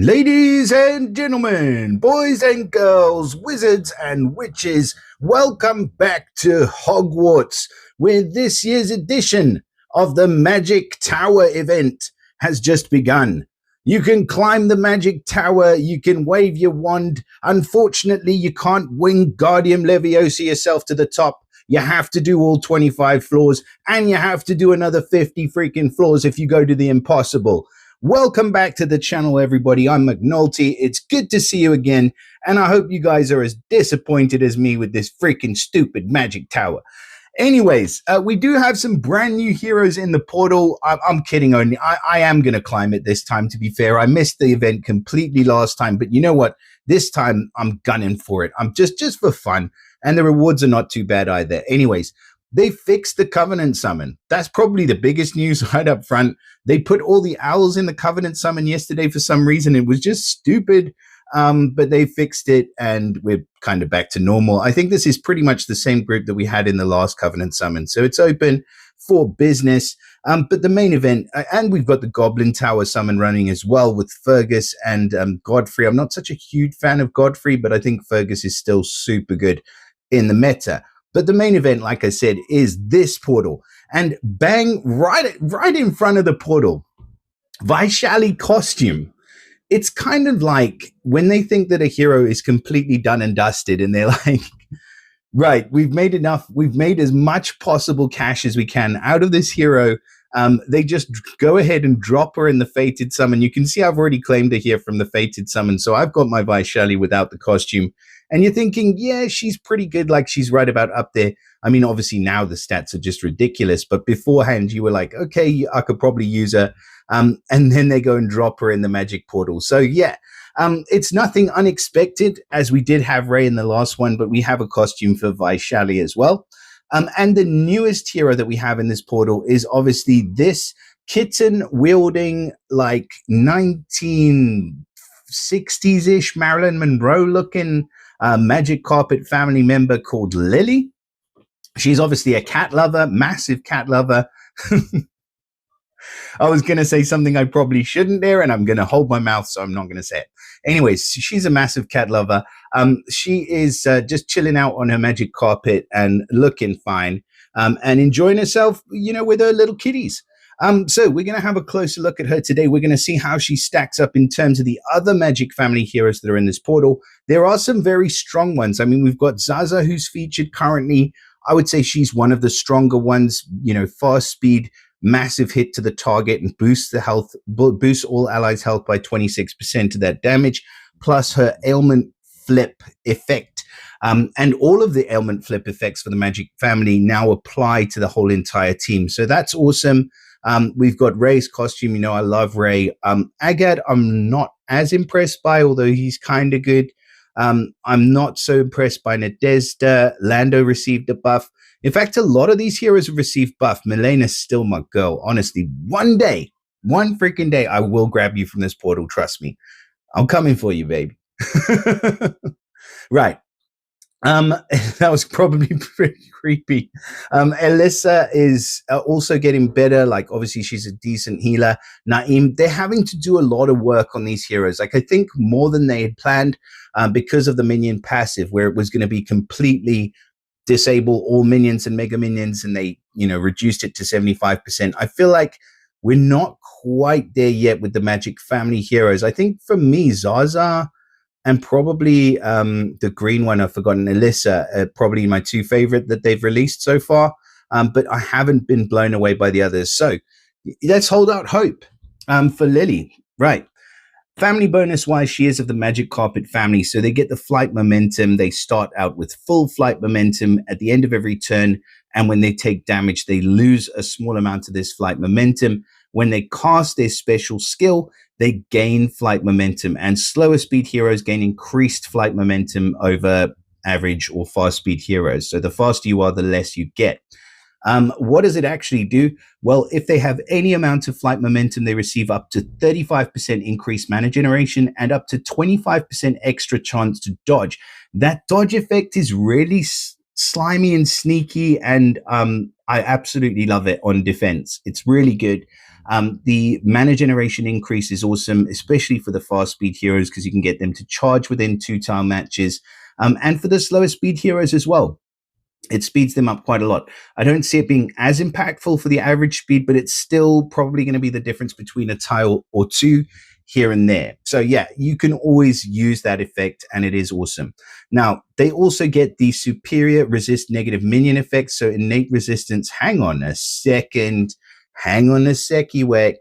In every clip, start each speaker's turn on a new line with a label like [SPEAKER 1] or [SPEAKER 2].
[SPEAKER 1] Ladies and gentlemen, boys and girls, wizards and witches, welcome back to Hogwarts, where this year's edition of the Magic Tower event has just begun. You can climb the Magic Tower, you can wave your wand. Unfortunately, you can't Wingardium Leviosa yourself to the top. You have to do all 25 floors, and you have to do another 50 freaking floors if you go to the impossible. Welcome back to the channel, everybody. I'm McNulty. It's good to see you again, and I hope you guys are as disappointed as me with this freaking stupid Magic Tower. Anyways, we do have some brand new heroes in the portal. I'm kidding only. I am going to climb it this time, to be fair. I missed the event completely last time, but you know what? This time, I'm gunning for it. I'm just for fun, and the rewards are not too bad either. Anyways, they fixed the Covenant Summon. That's probably the biggest news right up front. They put all the owls in the Covenant Summon yesterday for some reason. It was just stupid, but they fixed it, and we're kind of back to normal. I think this is pretty much the same group that we had in the last Covenant Summon. So it's open for business. But the main event, and we've got the Goblin Tower Summon running as well with Fergus and Godfrey. I'm not such a huge fan of Godfrey, but I think Fergus is still super good in the meta. But the main event, like I said, is this portal. And bang, right in front of the portal, Vaishali costume. It's kind of like when they think that a hero is completely done and dusted, and they're like, right, we've made enough, we've made as much possible cash as we can out of this hero. They just go ahead and drop her in the Fated Summon. You can see I've already claimed her here from the Fated Summon. So I've got my Vaishali without the costume. And you're thinking, yeah, she's pretty good. Like, she's right about up there. I mean, obviously now the stats are just ridiculous. But beforehand, you were like, okay, I could probably use her. And then they go and drop her in the magic portal. So yeah, it's nothing unexpected, as we did have Ray in the last one, but we have a costume for Vaishali as well. And the newest hero that we have in this portal is obviously this kitten wielding, like 1960s-ish Marilyn Monroe looking Magic Carpet family member called LILLI. She's obviously a cat lover, massive cat lover. I was going to say something I probably shouldn't there, and I'm going to hold my mouth, so I'm not going to say it. Anyways, she's a massive cat lover. She is just chilling out on her magic carpet and looking fine, and enjoying herself, you know, with her little kitties. So we're going to have a closer look at her today. We're going to see how she stacks up in terms of the other Magic Family heroes that are in this portal. There are some very strong ones. I mean, we've got Zaza, who's featured currently. I would say she's one of the stronger ones, you know, fast speed, massive hit to the target, and boosts the health, boosts all allies' health by 26% to that damage, plus her ailment flip effect. And all of the ailment flip effects for the Magic Family now apply to the whole entire team. So that's awesome. We've got Ray's costume. You know, I love Ray. Agad, I'm not as impressed by, although he's kind of good. I'm not so impressed by Nadezda. Lando received a buff. In fact, a lot of these heroes have received buff. Milena's still my girl. Honestly, one day, one freaking day, I will grab you from this portal. Trust me. I'm coming for you, baby. Right. That was probably pretty creepy. Alyssa is also getting better. Like, obviously, she's a decent healer. Naeem, they're having to do a lot of work on these heroes. Like, I think more than they had planned, because of the minion passive, where it was going to be completely disable all minions and mega minions, and they, you know, reduced it to 75%. I feel like we're not quite there yet with the Magic Family heroes. I think for me, Zaza and probably the green one, I've forgotten, Alyssa, probably my two favorite that they've released so far. But I haven't been blown away by the others. So let's hold out hope for LILLI. Right. Family bonus wise, she is of the Magic Carpet family. So they get the flight momentum. They start out with full flight momentum at the end of every turn. And when they take damage, they lose a small amount of this flight momentum. When they cast their special skill, they gain flight momentum, and slower speed heroes gain increased flight momentum over average or fast speed heroes. So the faster you are, the less you get. What does it actually do? Well, if they have any amount of flight momentum, they receive up to 35% increased mana generation and up to 25% extra chance to dodge. That dodge effect is really slimy and sneaky, and I absolutely love it on defense. It's really good. The mana generation increase is awesome, especially for the fast speed heroes, because you can get them to charge within 2 tile matches. And for the slower speed heroes as well, it speeds them up quite a lot. I don't see it being as impactful for the average speed, but it's still probably going to be the difference between a tile or two here and there. So yeah, you can always use that effect, and it is awesome. Now, they also get the superior resist negative minion effect. So innate resistance. Hang on a second. Hang on a secky weck.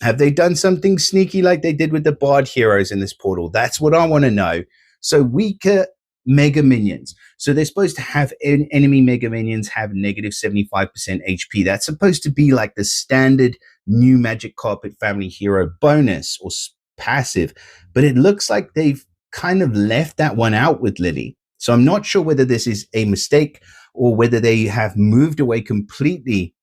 [SPEAKER 1] Have they done something sneaky like they did with the Bard heroes in this portal? That's what I want to know. So weaker mega minions. So they're supposed to have enemy mega minions have negative 75% HP. That's supposed to be like the standard new Magic Carpet family hero bonus or passive. But it looks like they've kind of left that one out with LILLI. So I'm not sure whether this is a mistake or whether they have moved away completely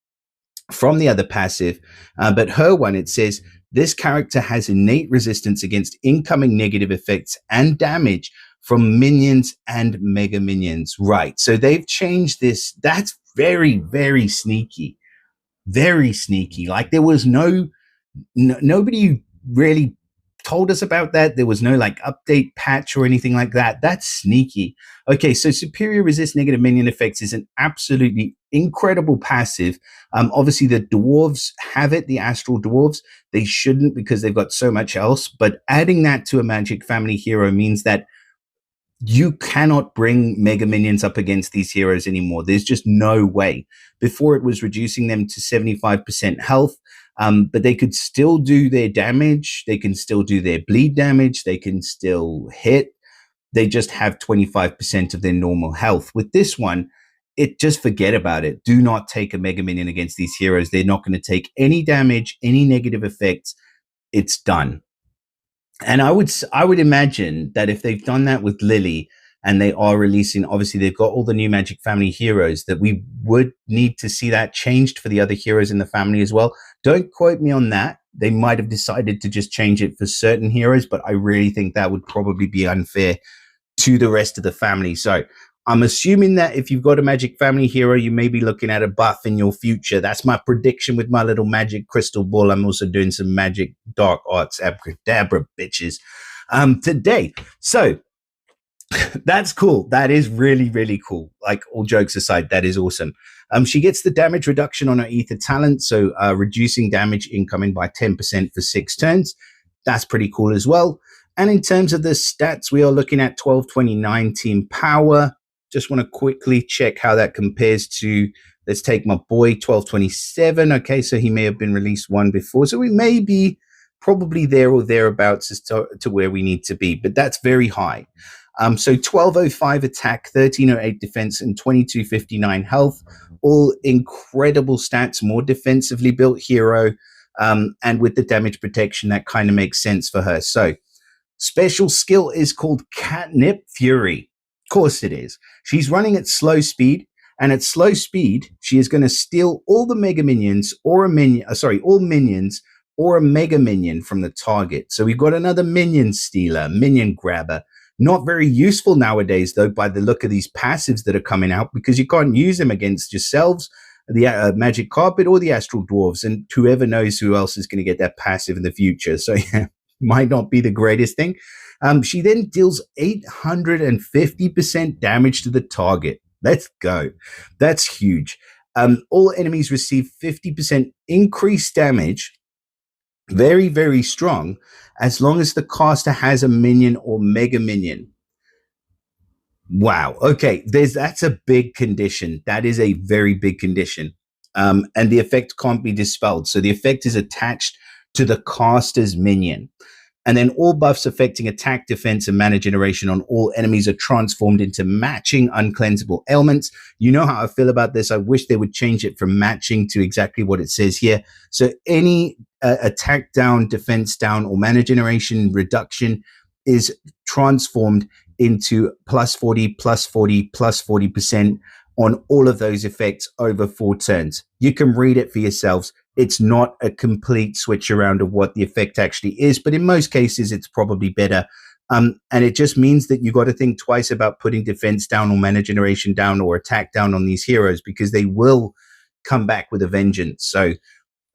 [SPEAKER 1] from the other passive. But her one, it says, this character has innate resistance against incoming negative effects and damage from minions and mega minions. Right. So they've changed this. That's very, very sneaky. Very sneaky. Like there was nobody really told us about that. There was no like update patch or anything like that. That's sneaky. Okay, so superior resist negative minion effects is an absolutely incredible passive. Obviously the dwarves have it, the astral dwarves. They shouldn't because they've got so much else, but adding that to a Magic family hero means that you cannot bring mega minions up against these heroes anymore. There's just no way. Before it was reducing them to 75% health, but they could still do their damage. They can still do their bleed damage. They can still hit. They just have 25% of their normal health. With this one, it just forget about it. Do not take a mega minion against these heroes. They're not going to take any damage, any negative effects. It's done. And I would imagine that if they've done that with LILLI and they are releasing, obviously they've got all the new Magic family heroes, that we would need to see that changed for the other heroes in the family as well. Don't quote me on that. They might have decided to just change it for certain heroes, but I really think that would probably be unfair to the rest of the family. So I'm assuming that if you've got a Magic family hero, you may be looking at a buff in your future. That's my prediction with my little magic crystal ball. I'm also doing some magic dark arts abracadabra bitches today. So that's cool. That is really, really cool. Like all jokes aside, that is awesome. She gets the damage reduction on her ether talent. So reducing damage incoming by 10% for 6 turns. That's pretty cool as well. And in terms of the stats, we are looking at 1229 team power. Just want to quickly check how that compares to, let's take my boy, 1227. Okay, so he may have been released one before. So we may be probably there or thereabouts as to where we need to be, but that's very high. So 1205 attack, 1308 defense, and 2259 health. All incredible stats, more defensively built hero. And with the damage protection, that kind of makes sense for her. So special skill is called Catnip Fury. Of course it is. She's running at slow speed, and at slow speed, she is going to steal all the mega minions or all minions or a mega minion from the target. So we've got another minion stealer, minion grabber. Not very useful nowadays, though, by the look of these passives that are coming out, because you can't use them against yourselves, the Magic Carpet, or the Astral Dwarves, and whoever knows who else is going to get that passive in the future. So yeah, might not be the greatest thing. She then deals 850% damage to the target. Let's go. That's huge. All enemies receive 50% increased damage. Very, very strong, as long as the caster has a minion or mega minion. Wow. Okay. That's a big condition. That is a very big condition. And the effect can't be dispelled. So the effect is attached to the caster's minion. And then all buffs affecting attack, defense, and mana generation on all enemies are transformed into matching uncleansable ailments. You know how I feel about this. I wish they would change it from matching to exactly what it says here. So any attack down, defense down, or mana generation reduction is transformed into plus 40, plus 40, plus 40% on all of those effects over 4 turns. You can read it for yourselves. It's not a complete switch around of what the effect actually is, but in most cases, it's probably better. And it just means that you got to think twice about putting defense down or mana generation down or attack down on these heroes, because they will come back with a vengeance. So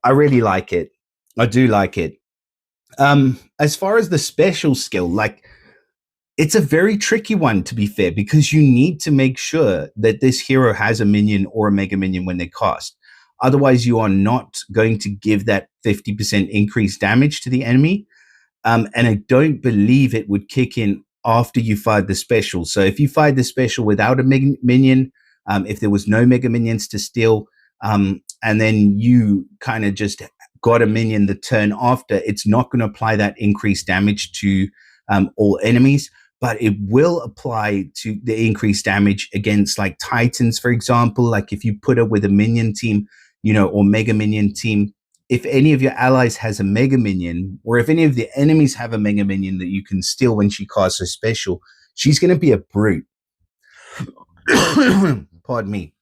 [SPEAKER 1] I really like it. I do like it. As far as the special skill, like, it's a very tricky one, to be fair, because you need to make sure that this hero has a minion or a mega minion when they cast. Otherwise, you are not going to give that 50% increased damage to the enemy. And I don't believe it would kick in after you fired the special. So if you fired the special without a minion, if there was no mega minions to steal, and then you kind of just got a minion the turn after, it's not going to apply that increased damage to all enemies, but it will apply to the increased damage against like Titans, for example. Like if you put it with a minion team, or mega minion team, if any of your allies has a mega minion, or if any of the enemies have a mega minion that you can steal when she casts her special, she's going to be a brute. Pardon me.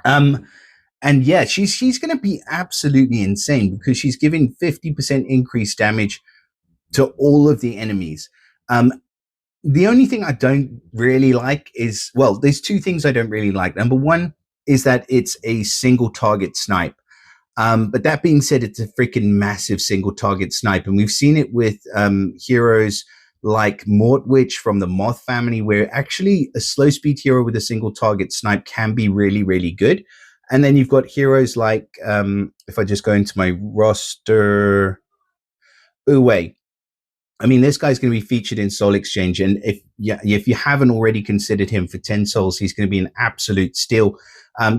[SPEAKER 1] And yeah, she's going to be absolutely insane because she's giving 50% increased damage to all of the enemies. The only thing I don't really like is, well, there's two things I don't really like. Number one is that it's a single target snipe. But that being said, it's a freaking massive single target snipe. And we've seen it with heroes like Mortwitch from the Moth family, where actually a slow speed hero with a single target snipe can be really, really good. And then you've got heroes like, if I just go into my roster, Uwe. I mean, this guy's going to be featured in Soul Exchange. And if you haven't already considered him for 10 souls, he's going to be an absolute steal.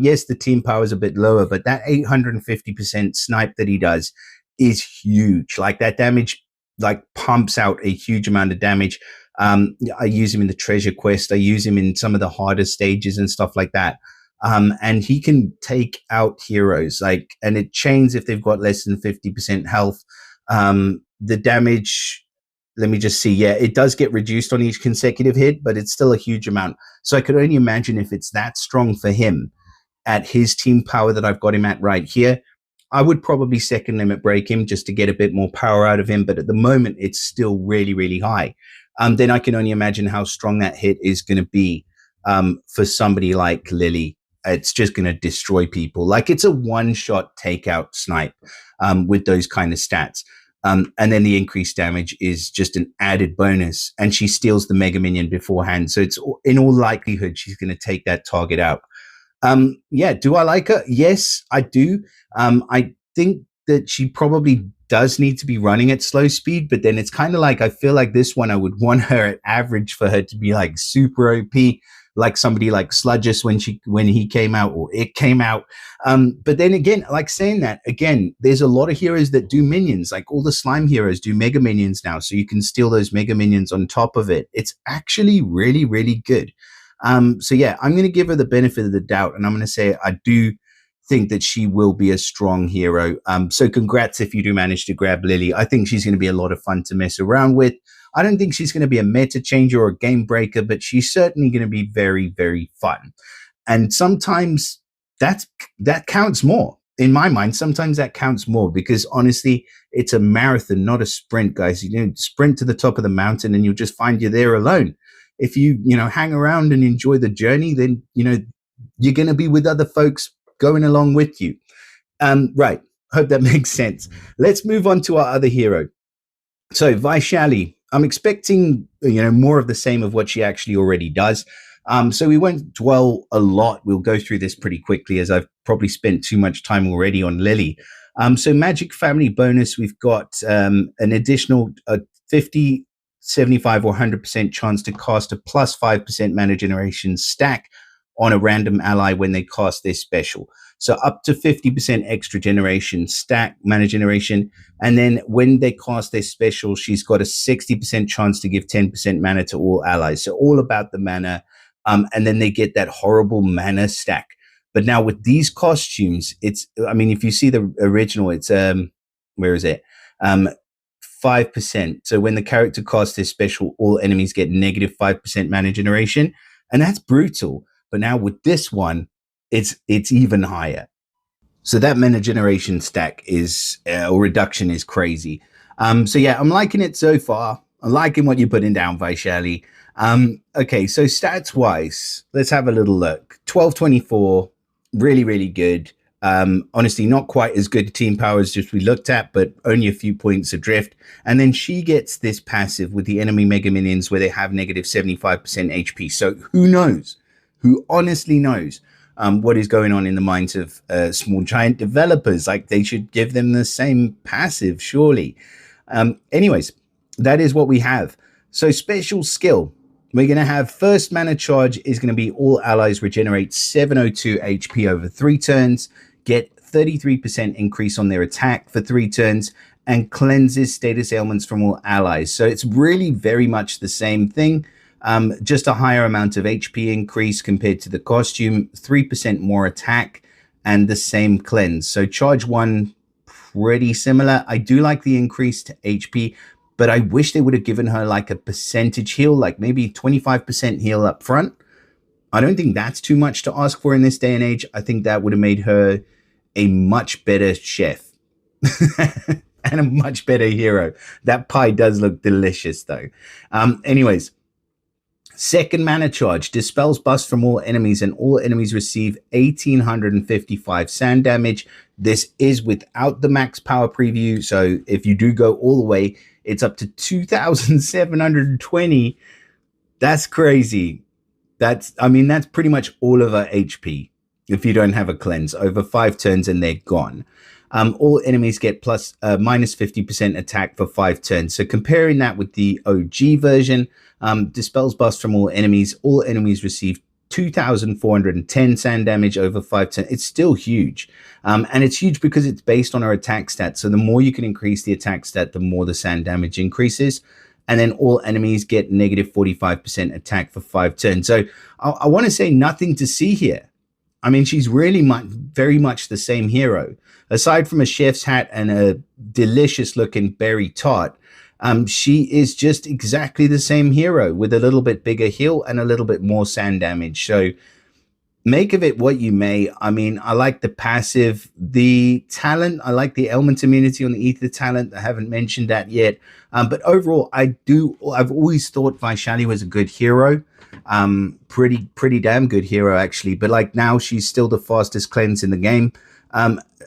[SPEAKER 1] Yes, the team power is a bit lower, but that 850% snipe that he does is huge. Like that damage, like pumps out a huge amount of damage. I use him in the treasure quest. I use him in some of the harder stages and stuff like that. And he can take out heroes and it chains if they've got less than 50% health. The damage, let me just see. Yeah, it does get reduced on each consecutive hit, but it's still a huge amount. So I could only imagine if it's that strong for him at his team power that I've got him at right here, I would probably second limit break him just to get a bit more power out of him. But at the moment, it's still really, really high. Then I can only imagine how strong that hit is going to be for somebody like LILLI. It's just going to destroy people. Like it's a one-shot takeout snipe with those kind of stats. And then the increased damage is just an added bonus. And she steals the mega minion beforehand. So it's in all likelihood, she's going to take that target out. Yeah, do I like her? Yes, I do. I think that she probably does need to be running at slow speed, but then it's kind of like, I feel like this one, I would want her at average for her to be like super OP, like somebody like Sludgus when he came out or it came out. But then again, like saying that again, there's a lot of heroes that do minions, like all the slime heroes do mega minions now. So you can steal those mega minions on top of it. It's actually really, really good. So yeah, I'm going to give her the benefit of the doubt. And I'm going to say, I do think that she will be a strong hero. So congrats if you do manage to grab LILLI. I think she's going to be a lot of fun to mess around with. I don't think she's going to be a meta changer or a game breaker, but she's certainly going to be very, very fun. And sometimes that counts more. In my mind, sometimes that counts more because honestly, it's a marathon, not a sprint, guys. Sprint to the top of the mountain and you'll just find you're there alone. If you hang around and enjoy the journey, then, you're going to be with other folks going along with you. Right. Hope that makes sense. Let's move on to our other hero. So Vaishali, I'm expecting, more of the same of what she actually already does. So we won't dwell a lot. We'll go through this pretty quickly as I've probably spent too much time already on LILLI. So Magic Family bonus, we've got an additional 50, 75 or 100% chance to cast a plus 5% mana generation stack on a random ally when they cast their special. So up to 50% extra generation stack mana generation. And then when they cast their special, she's got a 60% chance to give 10% mana to all allies. So all about the mana. And then they get that horrible mana stack. But now with these costumes, if you see the original, it's, where is it? 5%. So when the character casts their special, all enemies get negative 5% mana generation. And that's brutal. But now with this one, it's even higher. So that mana generation stack or reduction is crazy. So yeah, I'm liking it so far. I'm liking what you're putting down, Vaishali. Okay, so stats wise, let's have a little look. 1224, really, really good. Honestly, not quite as good team power as just we looked at, but only a few points adrift. And then she gets this passive with the enemy Mega Minions where they have negative 75% HP. So who knows? Who honestly knows what is going on in the minds of small giant developers? Like, they should give them the same passive, surely. Anyways, that is what we have. So special skill. We're going to have first mana charge is going to be all allies regenerate 702 HP over 3 turns, get 33% increase on their attack for 3 turns, and cleanses status ailments from all allies. So it's really very much the same thing, just a higher amount of HP increase compared to the costume, 3% more attack, and the same cleanse. So charge 1, pretty similar. I do like the increased HP, but I wish they would have given her like a percentage heal, like maybe 25% heal up front. I don't think that's too much to ask for in this day and age. I think that would have made her a much better chef and a much better hero. That pie does look delicious though. Anyways, second mana charge dispels buffs from all enemies, and all enemies receive 1855 sand damage. This is without the max power preview. So if you do go all the way, it's up to 2,720. That's crazy. That's pretty much all of her HP if you don't have a cleanse over 5 turns and they're gone. All enemies get minus 50% attack for 5 turns. So comparing that with the OG version, dispels buffs from all enemies. All enemies receive 2,410 sand damage over 5 turns. It's still huge. And it's huge because it's based on our attack stat. So the more you can increase the attack stat, the more the sand damage increases. And then all enemies get negative 45% attack for 5 turns. So I want to say nothing to see here. I mean, she's really very much the same hero. Aside from a chef's hat and a delicious looking berry tart, she is just exactly the same hero with a little bit bigger heal and a little bit more sand damage. So make of it what you may. I mean, I like the passive, the talent. I like the ailment immunity on the ether talent. I haven't mentioned that yet. But overall, I've always thought Vaishali was a good hero. Pretty damn good hero, actually. But like now, she's still the fastest cleanse in the game.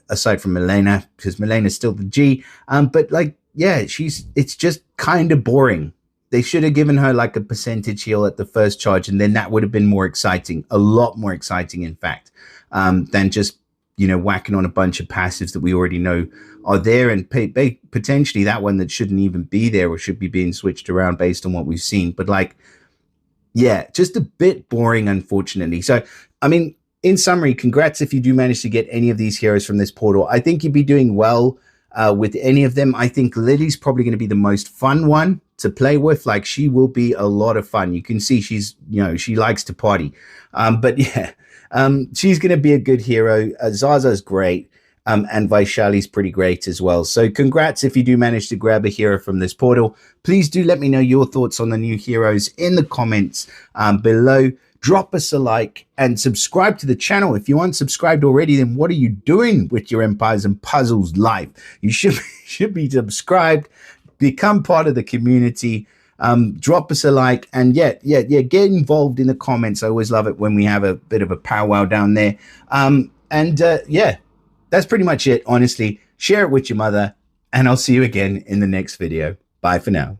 [SPEAKER 1] Aside from Milena, because Milena's still the G. But like, yeah, it's just kind of boring. They should have given her like a percentage heal at the first charge, and then that would have been more exciting, a lot more exciting, in fact, than just, whacking on a bunch of passives that we already know are there, and potentially that one that shouldn't even be there or should be being switched around based on what we've seen. But like, yeah, just a bit boring, unfortunately. So, I mean, in summary, congrats if you do manage to get any of these heroes from this portal. I think you'd be doing well with any of them. I think Lilli's probably going to be the most fun one to play with. Like, she will be a lot of fun. You can see she's, she likes to party. But yeah, she's going to be a good hero. Zaza's great. And Vaishali's pretty great as well. So congrats if you do manage to grab a hero from this portal. Please do let me know your thoughts on the new heroes in the comments below. Drop us a like and subscribe to the channel. If you aren't subscribed already, then what are you doing with your Empires and Puzzles life? You should be subscribed, become part of the community, drop us a like, and yeah, get involved in the comments. I always love it when we have a bit of a powwow down there. Yeah, that's pretty much it, honestly. Share it with your mother, and I'll see you again in the next video. Bye for now.